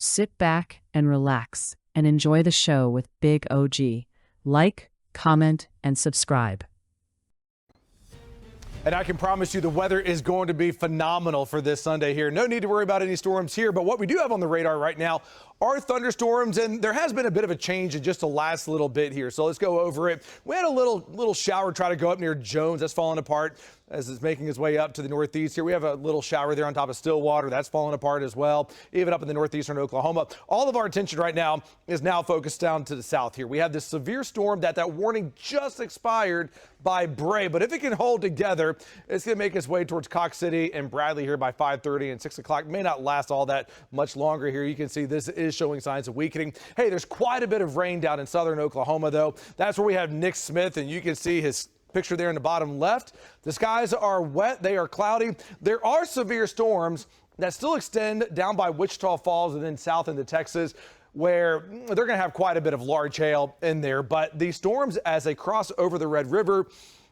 Sit back and relax and enjoy the show with Big OG. Like, comment, and subscribe. And I can promise you the weather is going to be phenomenal for this Sunday here. No need to worry about any storms here, but what we do have on the radar right now are thunderstorms, and there has been a bit of a change in just the last little bit here. So let's go over it. We had a little shower try to go up near Jones. That's falling apart as it's making its way up to the northeast here. We have a little shower there on top of Stillwater. That's falling apart as well, even up in the northeastern Oklahoma. All of our attention right now is now focused down to the south here. We have this severe storm that warning just expired by Bray, but if it can hold together, it's going to make its way towards Cox City and Bradley here by 5:30 and 6 o'clock. May not last all that much longer here. You can see this is showing signs of weakening. Hey, there's quite a bit of rain down in southern Oklahoma, though. That's where we have Nick Smith, and you can see his picture there in the bottom left. The skies are wet. They are cloudy. There are severe storms that still extend down by Wichita Falls and then south into Texas, where they're going to have quite a bit of large hail in there. But these storms, as they cross over the Red River,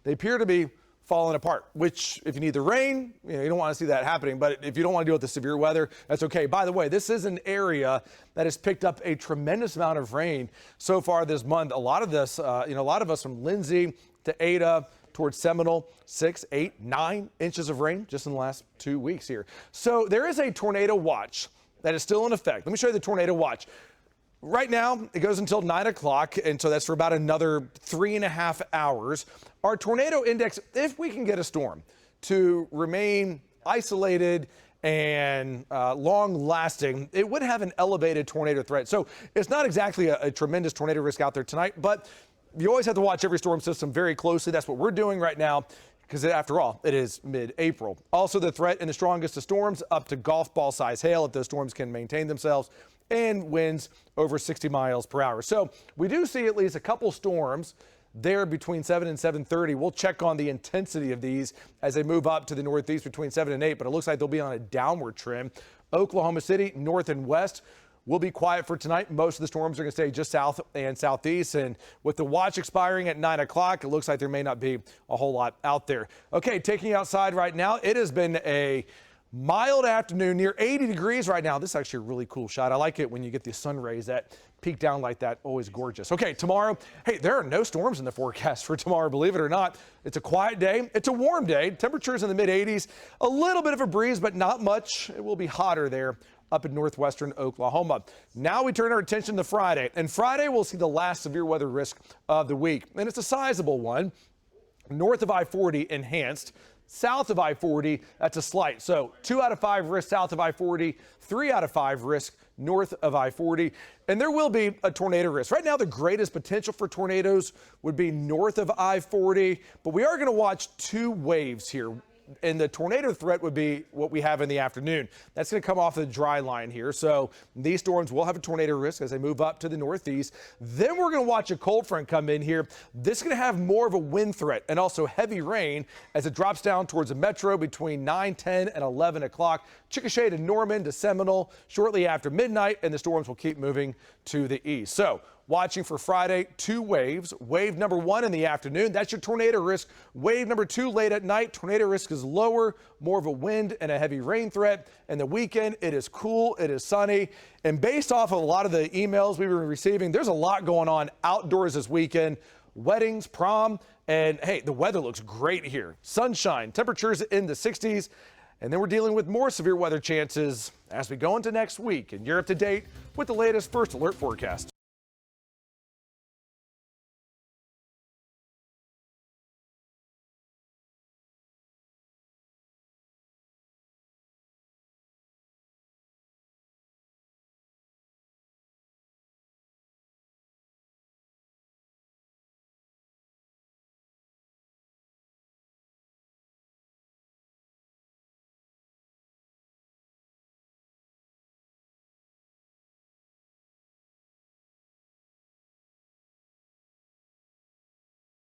they appear to be falling apart, which if you need the rain, you don't want to see that happening. But if you don't want to deal with the severe weather, that's okay. By the way, this is an area that has picked up a tremendous amount of rain so far this month. A lot of this, a lot of us from Lindsay to Ada towards Seminole, 6, 8, 9 inches of rain just in the last 2 weeks here. So there is a tornado watch that is still in effect. Let me show you the tornado watch. Right now, it goes until 9 o'clock, and so that's for about another 3.5 hours. Our tornado index, if we can get a storm to remain isolated and long-lasting, it would have an elevated tornado threat. So it's not exactly a tremendous tornado risk out there tonight, but you always have to watch every storm system very closely. That's what we're doing right now, because after all, it is mid-April. Also, the threat in the strongest of storms up to golf ball size hail if those storms can maintain themselves, and winds over 60 miles per hour. So we do see at least a couple storms there between 7 and 7:30. We'll check on the intensity of these as they move up to the northeast between 7 and 8, but it looks like they'll be on a downward trend. Oklahoma City, north and west, will be quiet for tonight. Most of the storms are going to stay just south and southeast. And with the watch expiring at 9 o'clock, it looks like there may not be a whole lot out there. Okay, taking you outside right now. It has been a mild afternoon, near 80 degrees right now. This is actually a really cool shot. I like it when you get the sun rays that peek down like that. Always gorgeous. Okay, tomorrow, hey, there are no storms in the forecast for tomorrow, believe it or not. It's a quiet day. It's a warm day. Temperatures in the mid-80s. A little bit of a breeze, but not much. It will be hotter there up in northwestern Oklahoma. Now we turn our attention to Friday. And Friday, we'll see the last severe weather risk of the week. And it's a sizable one. North of I-40 enhanced. South of I-40, that's a slight. So 2 out of 5 risk south of I-40, 3 out of 5 risk north of I-40. And there will be a tornado risk. Right now, the greatest potential for tornadoes would be north of I-40. But we are going to watch 2 waves here. And the tornado threat would be what we have in the afternoon. That's going to come off the dry line here. So these storms will have a tornado risk as they move up to the northeast. Then we're going to watch a cold front come in here. This is going to have more of a wind threat and also heavy rain as it drops down towards the metro between 9, 10, and 11 o'clock. Chickasha to Norman to Seminole shortly after midnight, and the storms will keep moving to the east. So watching for Friday, 2 waves. Wave number 1 in the afternoon, that's your tornado risk. Wave number 2 late at night, tornado risk is lower, more of a wind and a heavy rain threat. And the weekend, it is cool, it is sunny. And based off of a lot of the emails we've been receiving, there's a lot going on outdoors this weekend. Weddings, prom, and hey, the weather looks great here. Sunshine, temperatures in the 60s. And then we're dealing with more severe weather chances as we go into next week. And you're up to date with the latest First Alert forecast.